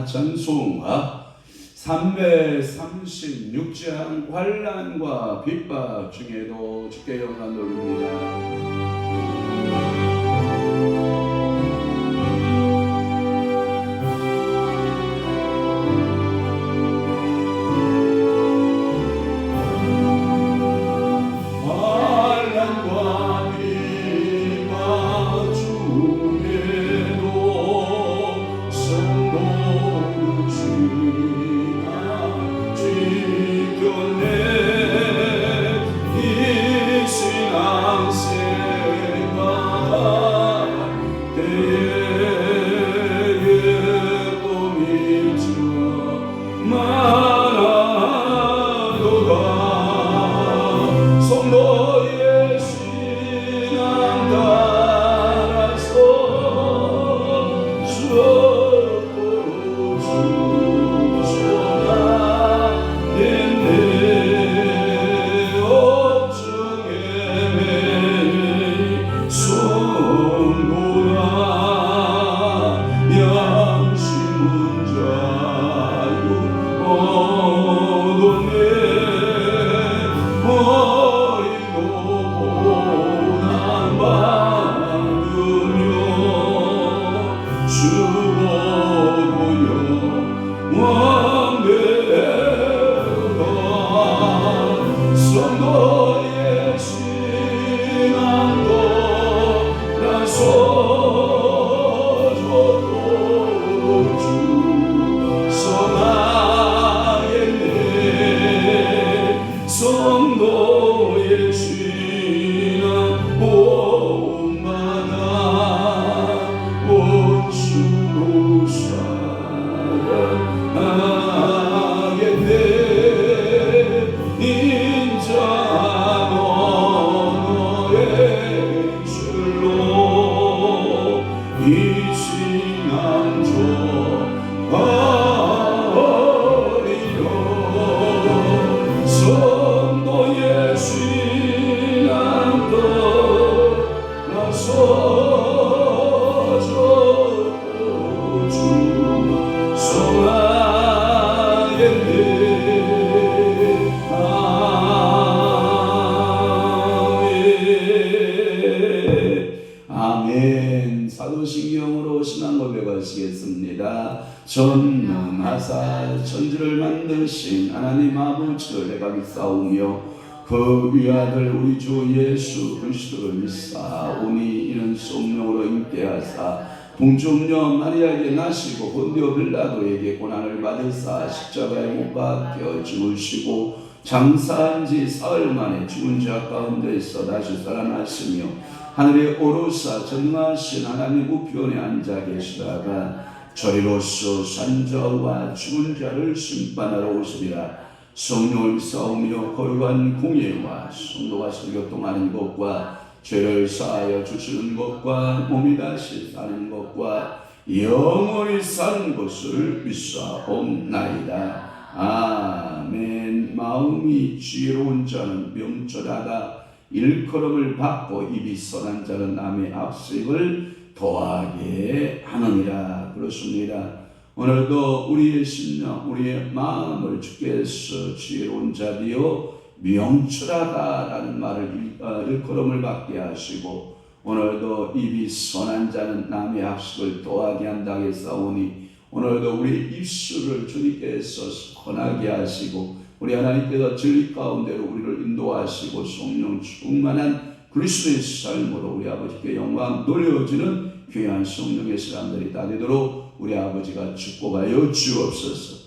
찬송가 336장 환난과 핍박 중에도 주께 영광 돌립니다. 아멘. 사도신경으로 신앙 고백하시겠습니다. 전능하사 천지를 만드신 하나님 아버지를 내가 믿사오며 그 위아들 우리 주 예수 그리스도를 믿사오니 이는 성령으로 잉태하사 동정녀 마리아에게 나시고 본디오 빌라도에게 고난을 받으사 십자가에 못 박혀 죽으시고 장사한 지 사흘 만에 죽은 자 가운데서 다시 살아나시며 하늘에 오르사 전능하신 하나님 우편에 앉아 계시다가 저리로서 산자와 죽은 자를 심판하러 오시리라. 성령을 싸우며 거룩한 공예와 성도가 설교통하는 것과 죄를 사하여 주시는 것과 몸이 다시 사는 것과 영원히 사는 것을 믿사옵나이다. 아멘. 마음이 지혜로운 자는 명철하다. 일컬음을 받고 입이 선한 자는 남의 악습을 더하게 하느니라. 그렇습니다. 오늘도 우리의 심령, 우리의 마음을 주께서 지혜로운 자되어 명철하다라는 말을 일컬음을 받게 하시고, 오늘도 입이 선한 자는 남의 악습을 더하게 한다고 했사오니 오늘도 우리 입술을 주님께서 선하게 하시고 우리 하나님께서 진리 가운데로 우리를 인도하시고 성령 충만한 그리스도의 삶으로 우리 아버지께 영광 돌려주는 귀한 성령의 사람들이 다 되도록 우리 아버지가 축복하여 주옵소서.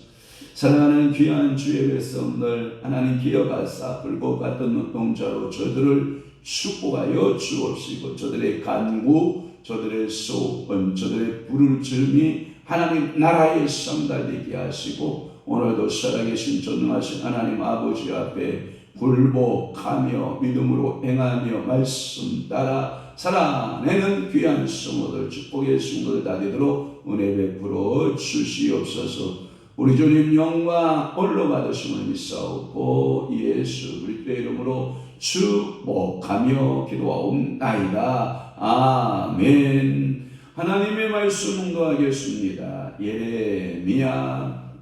사랑하는 귀한 주의 백성들, 하나님 기억하사 불꽃 같은 눈동자로 저들을 축복하여 주옵시고 저들의 간구, 저들의 소원, 저들의 부르짖음이 하나님 나라의 상달되게 하시고 오늘도 살아계신 전능하신 하나님 아버지 앞에 굴복하며 믿음으로 행하며 말씀 따라 살아내는 귀한 성도들, 축복의 성도들 다 되도록 은혜 베풀어 주시옵소서. 우리 주님 영광 홀로 받으심을 믿사오고 예수 그리스도의 이름으로 축복하며 기도하옵나이다. 아멘. 하나님의 말씀 묵도하겠습니다. 예레미야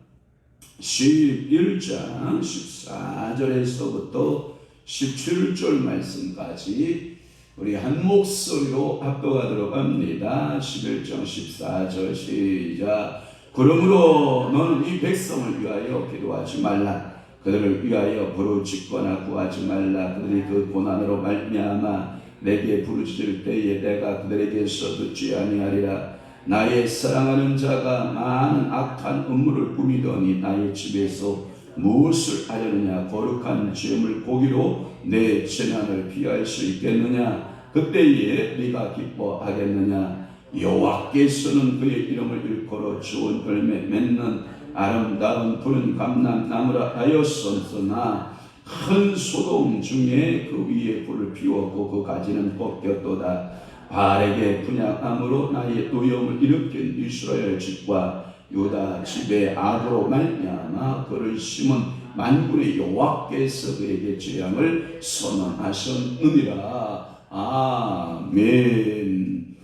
11장 14절에서부터 17절 말씀까지 우리 한 목소리로 합도가 들어갑니다. 11장 14절 시작. 그러므로 너는 이 백성을 위하여 기도하지 말라. 그들을 위하여 부르짖거나 구하지 말라. 그들이 그 고난으로 말미암아 내게 부르짖을 때에 내가 그들에게서 듣지 아니하리라. 나의 사랑하는 자가 많은 악한 음물을 꾸미더니 나의 집에서 무엇을 하려느냐. 거룩한 죄물 고기로 내 재난을 피할 수 있겠느냐. 그때에 네가 기뻐하겠느냐. 여호와께서는 그의 이름을 일컬어 좋은 열매 맺는 아름다운 푸른 감람나무라 하였었으나 큰 소돔 중에 그 위에 불을 피웠고 그 가지는 꺾였도다. 바알에게 분향함으로 나의 노염을 일으킨 이스라엘 집과 유다 집의 악으로 말미암아 그를 심은 만군의 여호와께서 그에게 재앙을 선언하셨느니라. 아멘.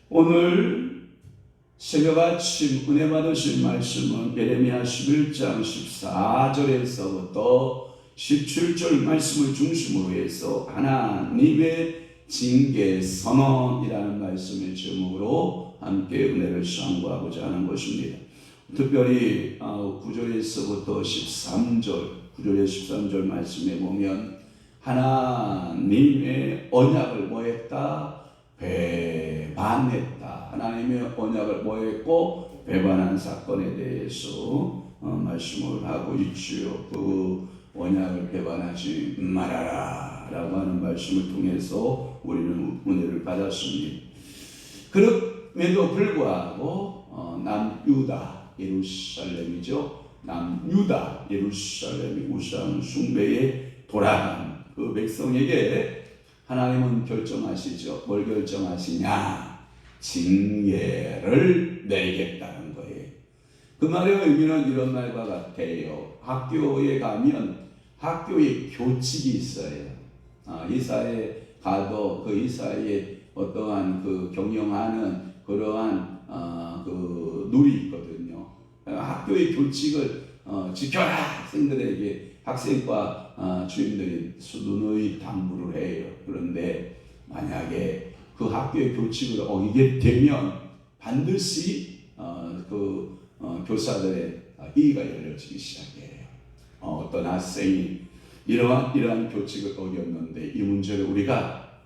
오늘 새벽 아침 은혜 받으실 말씀은 예레미야 11장 14절에서부터 17절 말씀을 중심으로 해서 하나님의 징계 선언이라는 말씀의 제목으로 함께 은혜를 상고하고자 하는 것입니다. 특별히 9절에서부터 13절 말씀에 보면 하나님의 언약을 뭐했다? 배반했다. 하나님의 언약을 뭐했고 배반한 사건에 대해서 말씀을 하고 있지요. 그 언약을 배반하지 말아라 라고 하는 말씀을 통해서 우리는 은혜를 받았습니다. 그럼에도 불구하고 남유다 예루살렘이죠. 남유다 예루살렘이 우상 숭배에 돌아간 그 백성에게 하나님은 결정하시죠. 뭘 결정하시냐? 징계를 내리겠다는 거예요. 그 말의 의미는 이런 말과 같아요. 학교에 가면 학교에 교칙이 있어요. 이사에 가도 그 이사에 어떠한 그 경영하는 그러한 그 룰이 있거든요. 학교의 교칙을 지켜라. 학생들에게 학생과 주임들이 수둔의 당부를 해요. 그런데 만약에 그 학교의 교칙을 어기게 되면 반드시 교사들의 이의가 열려지기 시작해요. 어떤 학생이 이러한 교칙을 어겼는데 이 문제를 우리가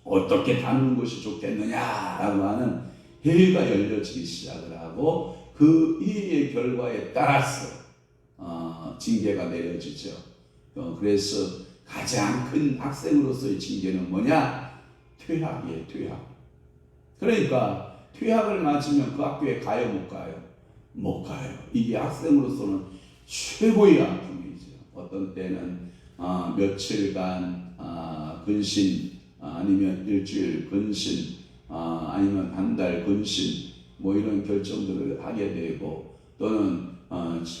어떻게 다루는 것이 좋겠느냐라고 하는 회의가 열려지기 시작을 하고 그 이의의 결과에 따라서 징계가 내려지죠. 그래서 가장 큰 학생으로서의 징계는 뭐냐? 퇴학이에요. 퇴학. 그러니까 퇴학을 맞으면 그 학교에 가요? 못 가요? 못 가요. 이게 학생으로서는 최고의 아픔이죠. 어떤 때는 며칠간 근신, 아니면 일주일 근신, 아니면 한 달 근신, 뭐 이런 결정들을 하게 되고, 또는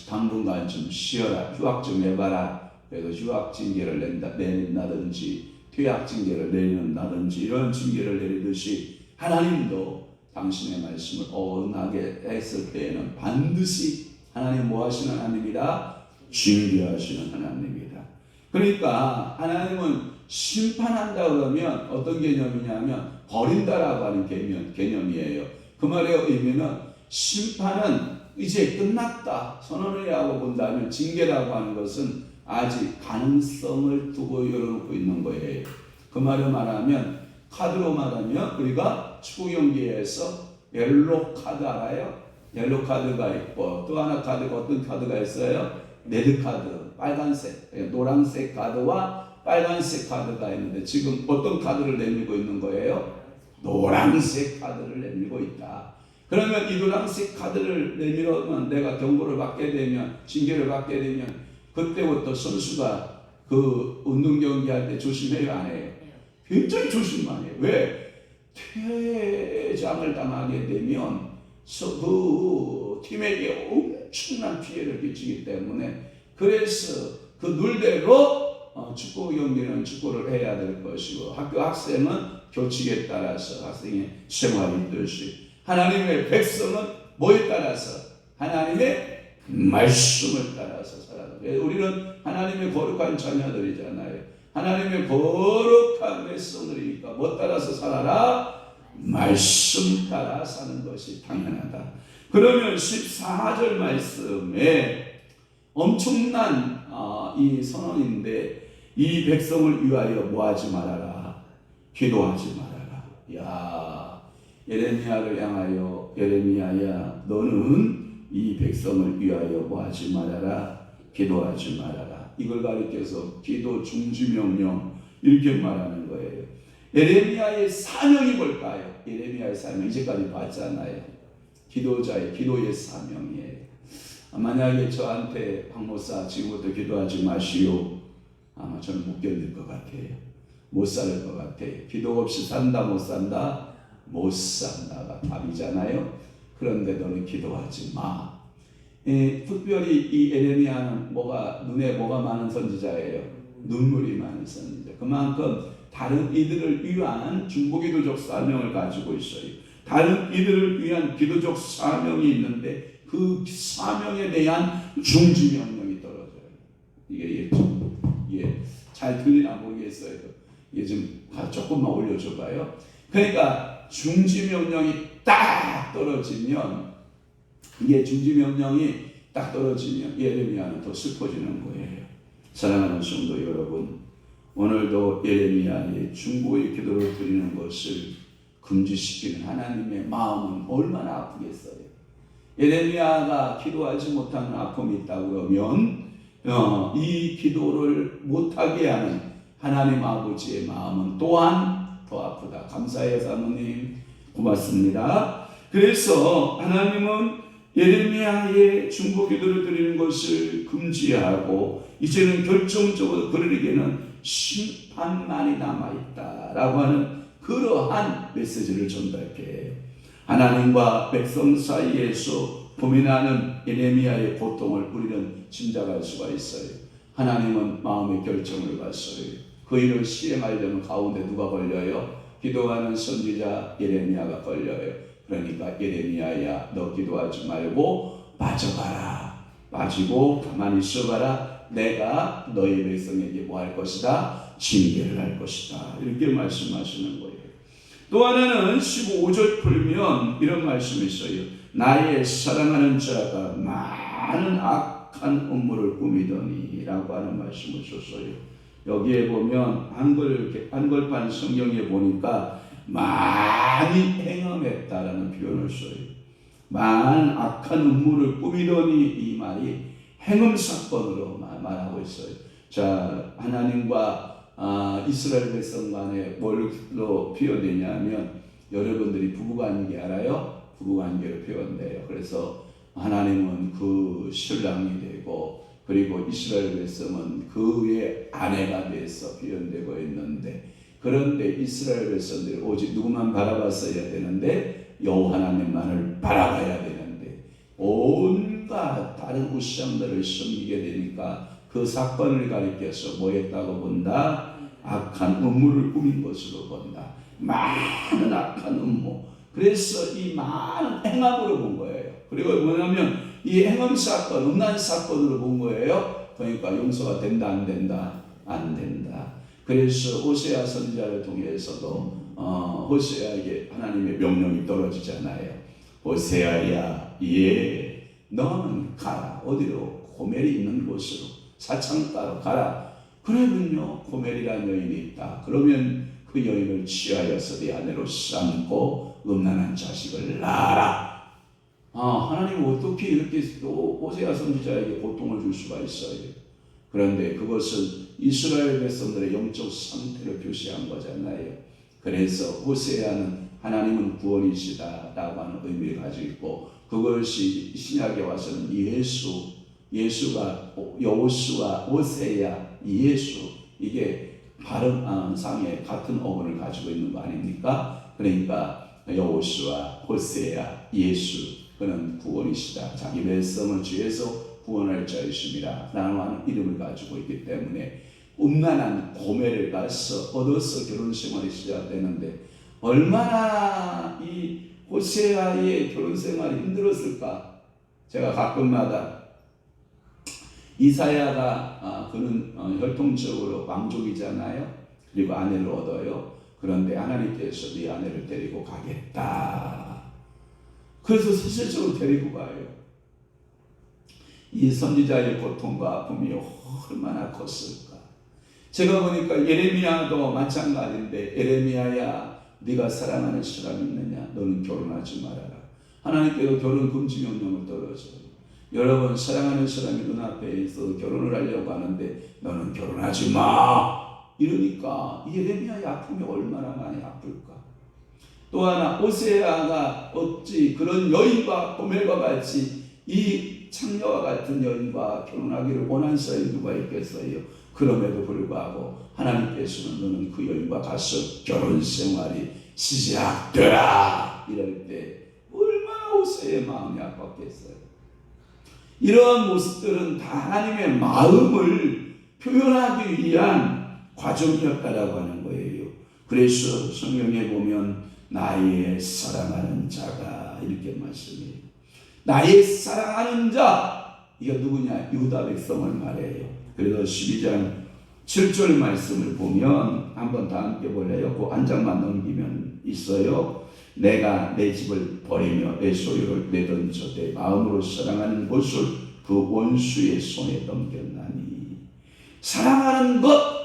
당분간 좀 쉬어라, 휴학 좀 해봐라. 그래서 휴학 징계를 내린다든지 퇴학 징계를 내린다든지 이런 징계를 내리듯이 하나님도 당신의 말씀을 어긋나게 했을 때에는 반드시 하나님 뭐 하시는 하나님이다? 징계하시는 하나님이다. 그러니까 하나님은 심판한다 그러면 어떤 개념이냐면 버린다라고 하는 개념이에요. 그 말의 의미는 심판은 이제 끝났다 선언을 하고 본다면 징계라고 하는 것은 아직 가능성을 두고 열어놓고 있는 거예요. 그 말을 말하면 카드로 말하면 우리가 축구 경기에서 옐로 카드 알아요? 옐로 카드가 있고 또 하나 카드가 어떤 카드가 있어요? 레드 카드, 빨간색, 노란색 카드와 빨간색 카드가 있는데 지금 어떤 카드를 내밀고 있는 거예요? 노란색 카드를 내밀고 있다. 그러면 이 노란색 카드를 내밀면 내가 경고를 받게 되면 징계를 받게 되면 그때부터 선수가 그 운동 경기할 때 조심해요 안 해요? 굉장히 조심만 해요. 왜? 퇴장을 당하게 되면 그 팀에게 엄청난 피해를 끼치기 때문에 그래서 그 룰대로 축구 경기는 축구를 해야 될 것이고 학교 학생은 교칙에 따라서 학생의 생활이 있듯이 하나님의 백성은 뭐에 따라서? 하나님의 말씀을 따라서 살아가요. 우리는 하나님의 거룩한 자녀들이잖아요. 하나님의 거룩한 백성들이니까 뭐 따라서 살아라? 말씀 따라 사는 것이 당연하다. 그러면 14절 말씀에 엄청난 이 선언인데, 이 백성을 위하여 뭐하지 말아라? 기도하지 말아라. 야, 예레미야를 향하여, 예레미야야 너는 이 백성을 위하여 뭐하지 말아라? 기도하지 말아라. 이걸 가리켜서 기도 중지명령 이렇게 말하는 거예요. 예레미야의 사명이 뭘까요? 예레미야의 사명 이제까지 봤잖아요. 기도자의 기도의 사명이에요. 만약에 저한테 박 목사 지금부터 기도하지 마시오, 아마 저는 못 견딜 것 같아요. 못 살 것 같아요. 기도 없이 산다 못 산다? 못 산다가 답이잖아요. 그런데 너는 기도하지 마. 특별히 이 예레미야는 눈에 뭐가 많은 선지자예요? 눈물이 많은 선지자. 그만큼 다른 이들을 위한 중보기도적 사명을 가지고 있어요. 다른 이들을 위한 기도적 사명이 있는데 그 사명에 대한 중지명령이 떨어져요. 이게 잘 들리나 모르겠어요. 이게 좀 조금만 올려줘봐요. 그러니까 중지명령이 딱 떨어지면, 이게 중지명령이 딱 떨어지면 예레미야는 더 슬퍼지는 거예요. 사랑하는 성도 여러분, 오늘도 예레미야의 중보의 기도를 드리는 것을 금지시키는 하나님의 마음은 얼마나 아프겠어요. 예레미야가 기도하지 못하는 아픔이 있다고 그러면 이 기도를 못하게 하는 하나님 아버지의 마음은 또한 더 아프다. 감사해요 사모님, 고맙습니다. 그래서 하나님은 예레미야의 중보 기도를 드리는 것을 금지하고 이제는 결정적으로 그들에게는 심판만이 남아있다라고 하는 그러한 메시지를 전달해요. 하나님과 백성 사이에서 고민하는 예레미야의 고통을 우리는 짐작할 수가 있어요. 하나님은 마음의 결정을 봤어요. 그 일을 시행하려면 가운데 누가 걸려요? 기도하는 선지자 예레미야가 걸려요. 그러니까 예레미야야 너 기도하지 말고 빠져가라. 빠지고 가만히 있어봐라. 내가 너희 백성에게 뭐 할 것이다? 징계를 할 것이다. 이렇게 말씀하시는 거예요. 또 하나는 15절 풀면 이런 말씀이 있어요. 나의 사랑하는 자가 많은 악한 음모를 꾸미더니 라고 하는 말씀을 줬어요. 여기에 보면 한글판 성경에 보니까 많이 행음했다라는 표현을 써요. 많은 악한 음모를 꾸미더니 이 말이 행음 사건으로 말하고 있어요. 자, 하나님과 이스라엘 백성 간에 뭘로 표현되냐면, 여러분들이 부부관계 알아요? 부부관계로 표현돼요. 그래서 하나님은 그 신랑이 되고, 그리고 이스라엘 백성은 그의 아내가 돼서 표현되고 있는데, 그런데 이스라엘 백성들이 오직 누구만 바라봤어야 되는데 여호와 하나님만을 바라봐야 되는데 온갖 다른 우상들을 섬기게 되니까 그 사건을 가리켜서 뭐 했다고 본다? 악한 음모를 꾸민 것으로 본다. 많은 악한 음모. 그래서 이 많은 행함으로 본 거예요. 그리고 뭐냐면 이 행함 사건, 음란 사건으로 본 거예요. 그러니까 용서가 된다 안 된다? 안 된다. 그래서 호세아 선지자를 통해서도 호세아에게 하나님의 명령이 떨어지잖아요. 호세아야, 너는 가라. 어디로? 고멜이 있는 곳으로, 사창가로 가라. 그러면요, 고멜이라는 여인이 있다. 그러면 그 여인을 취하여서 네 아내로 삼고 음란한 자식을 낳아라. 하나님은 어떻게 이렇게 또 호세아 선지자에게 고통을 줄 수가 있어요? 그런데 그것은 이스라엘 백성들의 영적 상태를 표시한 거잖아요. 그래서 호세아는 하나님은 구원이시다라고 하는 의미를 가지고 있고, 그것이 신약에 와서는 예수가 여호수아, 호세아, 예수, 이게 발음상에 같은 어원을 가지고 있는 거 아닙니까? 그러니까 여호수아, 호세아, 예수, 그는 구원이시다. 자기 백성을 죄에서 구원할 자이심이라 라는 이름을 가지고 있기 때문에 음란한 고매를 얻어서 결혼 생활이 시작되는데 얼마나 이 호세아의 결혼 생활이 힘들었을까. 제가 가끔마다 이사야가 그는 혈통적으로 왕족이잖아요. 그리고 아내를 얻어요. 그런데 하나님께서 네 아내를 데리고 가겠다. 그래서 실질적으로 데리고 가요. 이 선지자의 고통과 아픔이 얼마나 컸을까. 제가 보니까 예레미야도 마찬가지인데, 예레미야야 네가 사랑하는 사람이 있느냐? 너는 결혼하지 말아라. 하나님께서 결혼 금지 명령을 떨어져요. 여러분, 사랑하는 사람이 눈앞에 있어 결혼을 하려고 하는데 너는 결혼하지 마. 이러니까 예레미야의 아픔이 얼마나 많이 아플까. 또 하나, 호세아가 어찌 그런 여인과 고멜과 같이 이 창녀와 같은 여인과 결혼하기를 원한 사람이 누가 있겠어요. 그럼에도 불구하고 하나님께서는 너는 그 여인과 가서 결혼 생활이 시작되라. 이럴 때 얼마나 호세아의 마음이 아팠겠어요. 이러한 모습들은 다 하나님의 마음을 표현하기 위한 과정이었다라고 하는 거예요. 그래서 성경에 보면 나의 사랑하는 자가 이렇게 말씀해요. 나의 사랑하는 자, 이게 누구냐? 유다 백성을 말해요. 그래서 12장 7절 말씀을 보면 한번 다 함께 볼래요? 그 한 장만 넘기면 있어요. 내가 내 집을 버리며 내 소유를 내던져 내 마음으로 사랑하는 곳을 그 원수의 손에 넘겼나니. 사랑하는 것,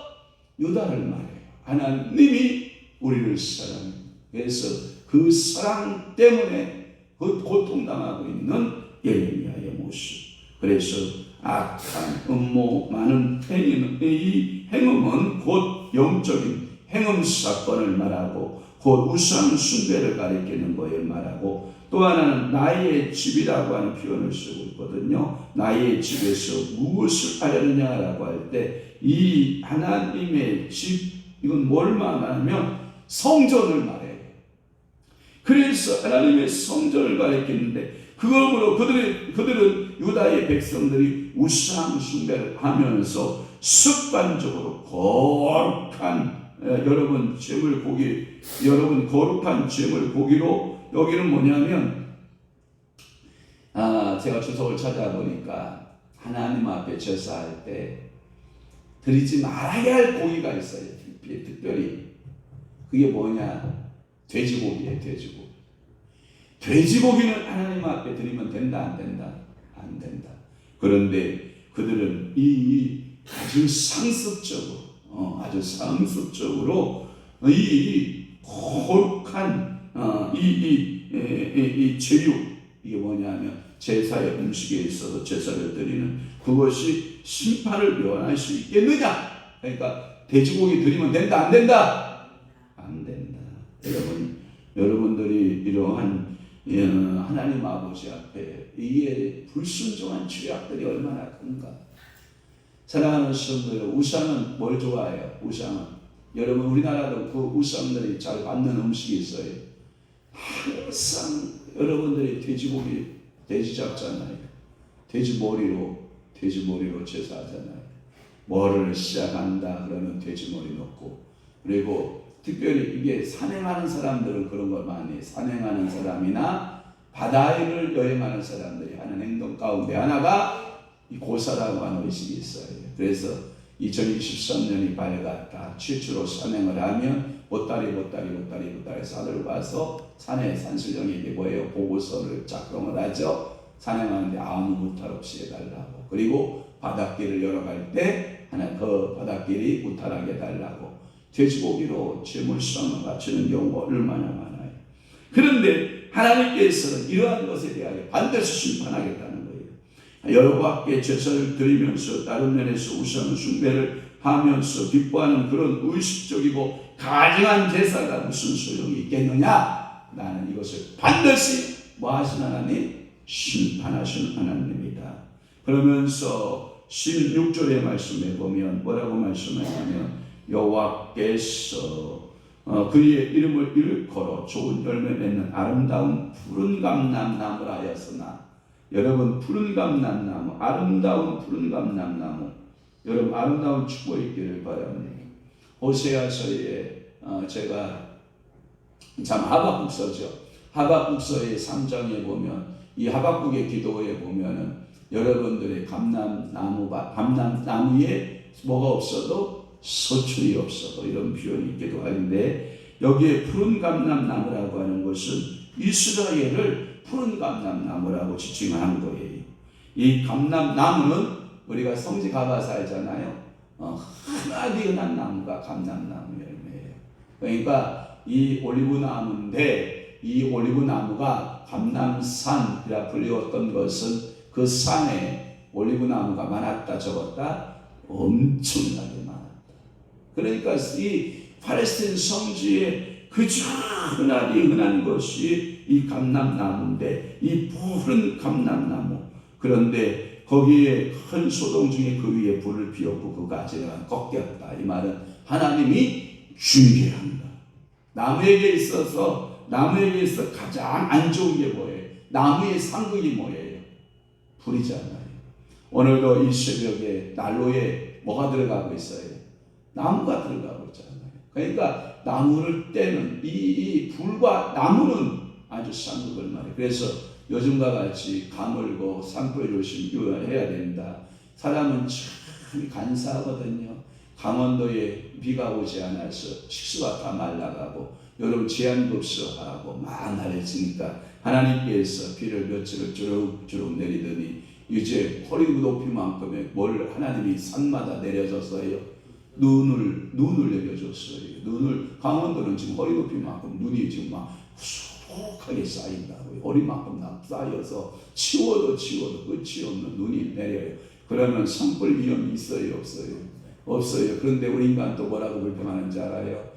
유다를 말해요. 하나님이 우리를 사랑해요. 그래서 그 사랑 때문에 그 고통당하고 있는 예레미야의 모습. 그래서 악한 음모 많은 이 행음은 곧 영적인 행음 사건을 말하고 곧 우상 숭배를 가리키는 것을 말하고, 또 하나는 나의 집이라고 하는 표현을 쓰고 있거든요. 나의 집에서 무엇을 하려느냐라고 할 때 이 하나님의 집, 이건 뭘 말하냐면 성전을 말해요. 그래서 하나님의 성전을 가리키는데 그걸로 그들은 유다의 백성들이 우상 숭배를 하면서 습관적으로 거룩한 거룩한 제물 고기로, 여기는 뭐냐면 제가 주석을 찾아보니까 하나님 앞에 제사할 때 드리지 말아야 할 고기가 있어요. 특별히 그게 뭐냐? 돼지고기예요. 돼지고기. 돼지고기는 하나님 앞에 드리면 된다, 안 된다? 안 된다. 그런데 그들은 아주 상습적으로 이 거룩한 이 제육, 이게 뭐냐면 제사의 음식에 있어서 제사를 드리는 그것이 심판을 면할 수 있겠느냐? 그러니까 돼지고기 드리면 된다, 안 된다? 안 된다. 여러분들이 이러한 하나님 아버지 앞에 이게 불순종한 죄악들이 얼마나 큰가. 사랑하는 성도들, 우상은 뭘 좋아해요? 우상은 여러분, 우리나라도 그 우상들이 잘 받는 음식이 있어요. 항상 여러분들이 돼지 잡잖아요. 돼지 머리로 제사하잖아요. 뭐를 시작한다 그러면 돼지 머리 넣고, 그리고 특별히 이게 산행하는 사람들은 그런 걸 많이 해요. 산행하는 사람이나 바다를 여행하는 사람들이 하는 행동 가운데 하나가 이 고사라고 하는 의식이 있어요. 그래서 2023년이 밝았다. 최초로 산행을 하면 보따리 산을 가서 산에 산신령에게 뭐예요? 보고서를 작성을 하죠. 산행하는데 아무 무탈 없이 해달라고. 그리고 바닷길을 열어갈 때 그 바닷길이 무탈하게 해달라고. 돼지고기로 제물상을 바치는 경우가 얼마나 많아요. 그런데 하나님께서는 이러한 것에 대하여 반드시 심판하겠다는 거예요. 여호와께 제사를 드리면서 다른 면에서 우상 숭배를 하면서 기뻐하는 그런 의식적이고 가증한 제사가 무슨 소용이 있겠느냐? 나는 이것을 반드시 뭐 하신 하나님? 심판하신 하나님입니다. 그러면서 16절의 말씀에 보면 뭐라고 말씀하냐면 여호와께서 그의 이름을 일컬어 좋은 열매 맺는 아름다운 푸른 감람나무라 하였으나, 여러분, 푸른 감람나무, 아름다운 푸른 감람나무, 여러분 아름다운 축복이 있기를 바랍니다. 호세아서에 제가 참 하박국서죠. 하박국서의 3장에 보면 이 하박국의 기도에 보면은 여러분들의 감람나무에 뭐가 없어도 소출이 없어도 이런 표현이 있기도 하는데 여기에 푸른 감람나무라고 하는 것은 이스라엘을 푸른 감람나무라고 지칭한 거예요. 이 감람나무는 우리가 성지 가봐서 알잖아요. 흔하디 흔한 나무가 감람나무 열매예요. 그러니까 이 올리브나무인데 이 올리브나무가 감람산이라 불리웠던 것은 그 산에 올리브나무가 많았다 적었다 엄청나게 많았다. 그러니까 이 팔레스타인 성지에 그저 흔하디 흔한 것이 이 감람나무인데 이 푸른 감람나무. 그런데 거기에 큰 소동 중에 그 위에 불을 피웠고 그 가지가 꺾였다. 이 말은 하나님이 중계한다. 나무에게 있어서 가장 안 좋은 게 뭐예요? 나무의 상극이 뭐예요? 불이잖아요. 오늘도 이 새벽에 난로에 뭐가 들어가고 있어요? 나무가 들어가고 있잖아요. 그러니까 나무를 떼는 이 불과 나무는 아주 상극을 말해요. 그래서 요즘과 같이 가물고 산불 조심해야 된다. 사람은 참 간사하거든요. 강원도에 비가 오지 않아서 식수가 다 말라가고 여러분 제한급수하고 많아지니까 하나님께서 비를 며칠을 주룩주룩 내리더니 이제 허리 높이만큼의 뭘 하나님이 산마다 내려줬어요. 눈을 내려줬어요. 강원도는 지금 허리 높이만큼 눈이 지금 막 수북하게 쌓인다고요. 허리만큼 쌓여서 치워도 끝이 없는 눈이 내려요. 그러면 산불 위험이 있어요? 없어요? 없어요. 그런데 우리 인간 또 뭐라고 불평하는지 알아요?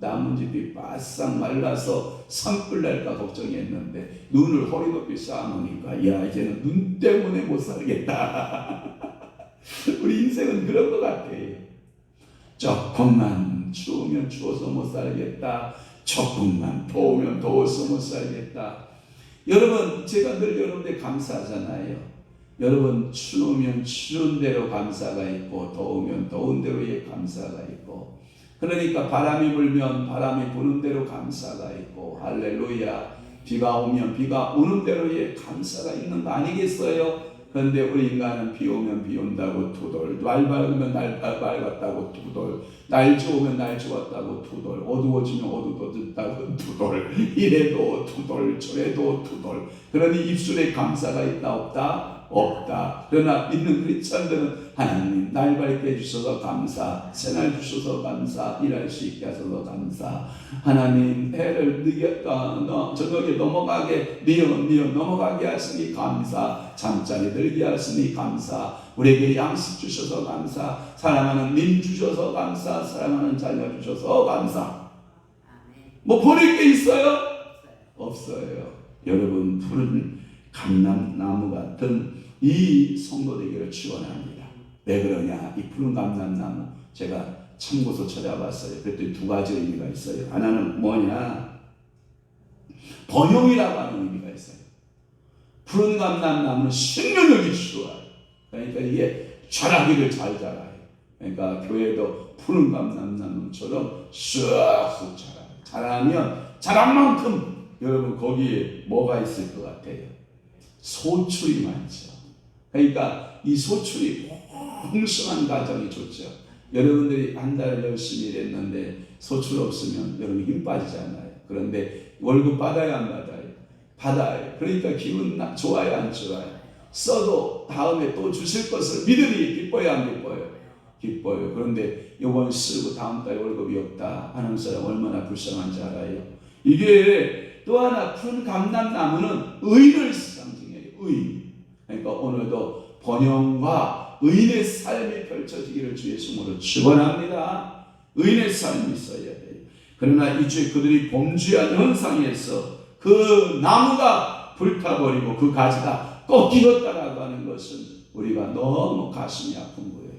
나뭇잎이 바싹 말라서 산불 날까 걱정했는데 눈을 허리 높이 쌓아놓으니까 이제는 눈 때문에 못 살겠다. 우리 인생은 그런 것 같아요. 조금만 추우면 추워서 못 살겠다. 조금만 더우면 더워서 못 살겠다. 여러분 제가 늘 여러분들 감사하잖아요. 여러분 추우면 추운 대로 감사가 있고 더우면 더운 대로의 감사가 있고 그러니까 바람이 불면 바람이 부는 대로 감사가 있고 할렐루야. 비가 오면 비가 오는 대로의 감사가 있는 거 아니겠어요? 그런데 우리 인간은 비 오면 비 온다고 투덜, 날 밝으면 날 밝았다고 투덜, 날 좋으면 날 좋았다고 투덜, 어두워지면 어두워졌다고 투덜, 이래도 투덜 저래도 투덜. 그러니 입술에 감사가 있다 없다? 없다. 그러나 믿는 크리스찬들은 하나님 날 밝게 해주셔서 감사, 새날 주셔서 감사, 일할 수 있게 하셔서 감사, 하나님 해를 저녁에 넘어가게 넘어가게 하시니 감사, 잠자리 들게 하시니 감사, 우리에게 양식 주셔서 감사, 사랑하는 님 주셔서 감사, 사랑하는 자녀 주셔서 감사. 뭐 버릴 게 있어요? 없어요. 여러분 푸른 감람나무 같은 이 성도 되기를 축원합니다. 왜 그러냐? 이 푸른 감람나무 제가 참고서 찾아봤어요. 그랬더니 두 가지 의미가 있어요. 하나는 뭐냐? 번영이라고 하는 의미가 있어요. 푸른 감람나무는 생명력이 좋아요. 그러니까 이게 자라기를 잘 자라요. 그러니까 교회도 푸른 감람나무처럼 쑥쑥 자라요. 자라면 자란 만큼 여러분 거기에 뭐가 있을 것 같아요? 소출이 많죠. 그러니까 이 소출이 풍성한 가정이 좋죠. 여러분들이 한 달 열심히 일했는데 소출 없으면 여러분 힘 빠지잖아요. 그런데 월급 받아야 안 받아요? 받아요. 그러니까 기분 좋아요 안 좋아요? 써도 다음에 또 주실 것을 믿으니 기뻐요 안 기뻐요? 기뻐요. 그런데 이번 쓰고 다음 달 월급이 없다 하는 사람 얼마나 불쌍한지 알아요? 이게 또 하나 푸른 감람나무는 의를 상징해요. 의. 그러니까 오늘도 번영과 의인의 삶이 펼쳐지기를 주의 이름으로 축원합니다. 의인의 삶이 있어야 돼요. 그러나 이제 그들이 범죄한 현상에서 그 나무가 불타버리고 그 가지가 꺾이었다라고 하는 것은 우리가 너무 가슴이 아픈 거예요.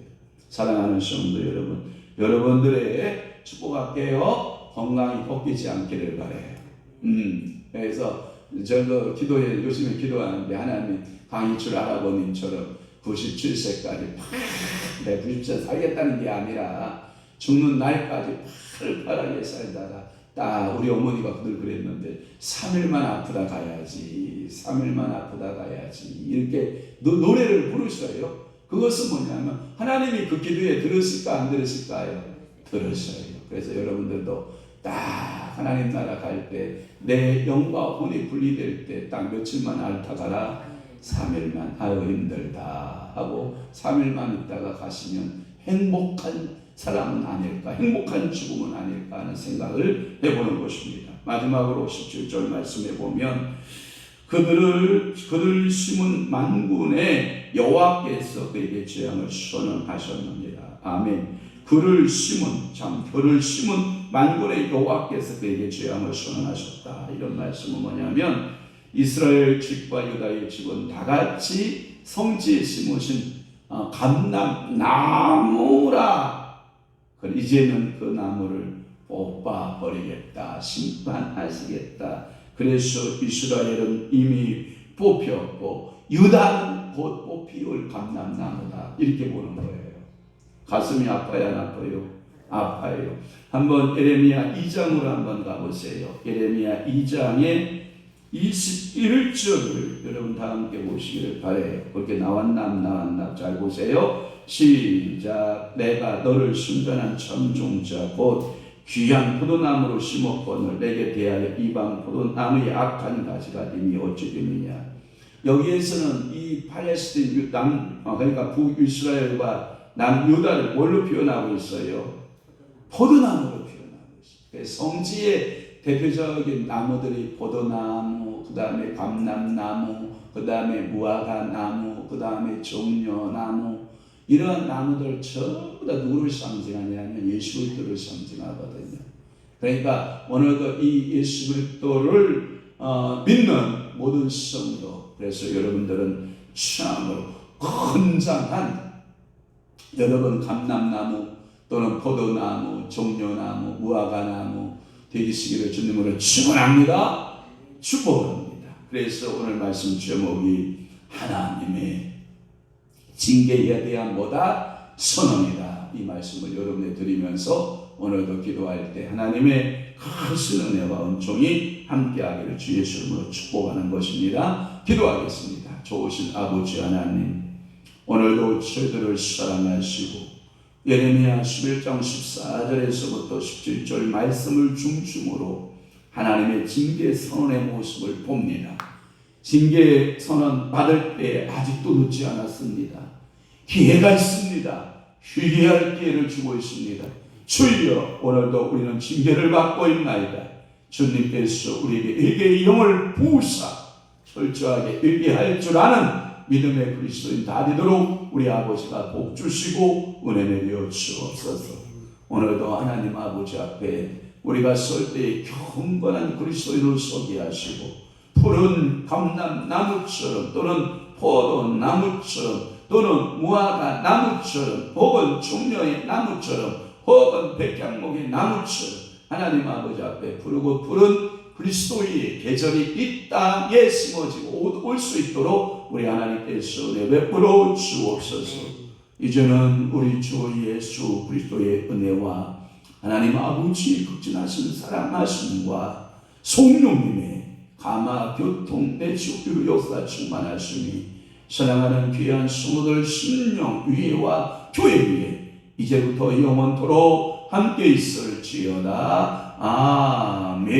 사랑하는 성도 여러분, 여러분들의 축복할게요. 건강이 꺾이지 않기를 바래요. 그래서 저도 기도해 열심히 기도하는데 하나님 강희출 할아버님처럼 97세까지 내 97세 살겠다는 게 아니라 죽는 날까지 팔팔하게 살다가 딱 우리 어머니가 늘 그랬는데 3일만 아프다 가야지, 3일만 아프다 가야지 이렇게 노래를 부르셔요. 그것은 뭐냐면 하나님이 그 기도에 들으실까 안 들으실까요? 들으셔요. 그래서 여러분들도 딱 하나님 나라 갈 때 내 영과 혼이 분리될 때 딱 며칠만 앓다 가라. 3일만 아유 힘들다 하고 3일만 있다가 가시면 행복한 사람은 아닐까, 행복한 죽음은 아닐까 하는 생각을 해보는 것입니다. 마지막으로 17절 말씀해 보면 그들 심은 만군의 여호와께서 그에게 재앙을 선언하셨느니라. 아멘. 그를 심은 만군의 여호와께서 그에게 재앙을 선언하셨다. 이런 말씀은 뭐냐면 이스라엘 집과 유다의 집은 다 같이 성지에 심으신 감람나무라. 이제는 그 나무를 뽑아 버리겠다, 심판하시겠다. 그래서 이스라엘은 이미 뽑혔고 유다는 곧 뽑히올 감람나무다. 이렇게 보는 거예요. 가슴이 아파요, 안 아파요? 아파요. 한번 예레미야 2장으로 한번 가보세요. 예레미야 2장의 21절을 여러분 다 함께 보시기를 바라요. 그렇게 나왔나 잘 보세요. 시작. 내가 너를 순전한 참종자 곧 귀한 포도나무로 심었거늘 내게 대하여 이방 포도나무의 악한 가지가 되니 어찌 되느냐. 여기에서는 이 팔레스틴 그러니까 북이스라엘과 남유다를 뭘로 표현하고 있어요? 포도나무로 표현하고 있어요. 성지의 대표적인 나무들이 포도나무, 그 다음에 감람나무, 그 다음에 무화과나무, 그 다음에 종려나무, 이러한 나무들 전부 다 누구를 상징하냐면 예수 그리스도를 상징하거든요. 그러니까 오늘도 이 예수 그리스도를 믿는 모든 성도, 그래서 여러분들은 참으로 건장한 여러분 감람나무 또는 포도나무, 종려나무, 무화과나무 되시기를 주님으로 축원합니다. 축복합니다. 그래서 오늘 말씀 제목이 하나님의 징계에 대한 뭐다? 선언이다. 이 말씀을 여러분에 드리면서 오늘도 기도할 때 하나님의 큰 은혜와 은총이 함께하기를 주 예수 이름으로 축복하는 것입니다. 기도하겠습니다. 좋으신 아버지 하나님, 오늘도 저희들을 사랑하시고 예레미야 11장 14절에서부터 17절 말씀을 중심으로 하나님의 징계 선언의 모습을 봅니다. 징계 선언 받을 때 아직도 늦지 않았습니다. 기회가 있습니다. 회개할 기회를 주고 있습니다. 주여, 오늘도 우리는 징계를 받고 있나이다. 주님께서 우리에게 회개의 영을 부으사 철저하게 회개할 줄 아는 믿음의 그리스도인 다 되도록 우리 아버지가 복 주시고 은혜 내려 주옵소서. 오늘도 하나님 아버지 앞에 우리가 설 때에 경건한 그리스도인을 서게 하시고 푸른 감람나무처럼 또는 포도나무처럼 또는 무화과 나무처럼 혹은 종려의 나무처럼 혹은 백향목의 나무처럼 하나님 아버지 앞에 푸르고 푸른 그리스도의 계절이 이 땅에 심어지고 올 수 있도록 우리 하나님께서 은혜 베풀어 주옵소서. 이제는 우리 주 예수 그리스도의 은혜와 하나님 아버지 극진하신 사랑하심과 성령님의 감화 교통 내주 역사 충만하시니 사랑하는 귀한 성도들 심령 위에와 교회 위에 이제부터 영원토록 함께 있을지어다. 아멘.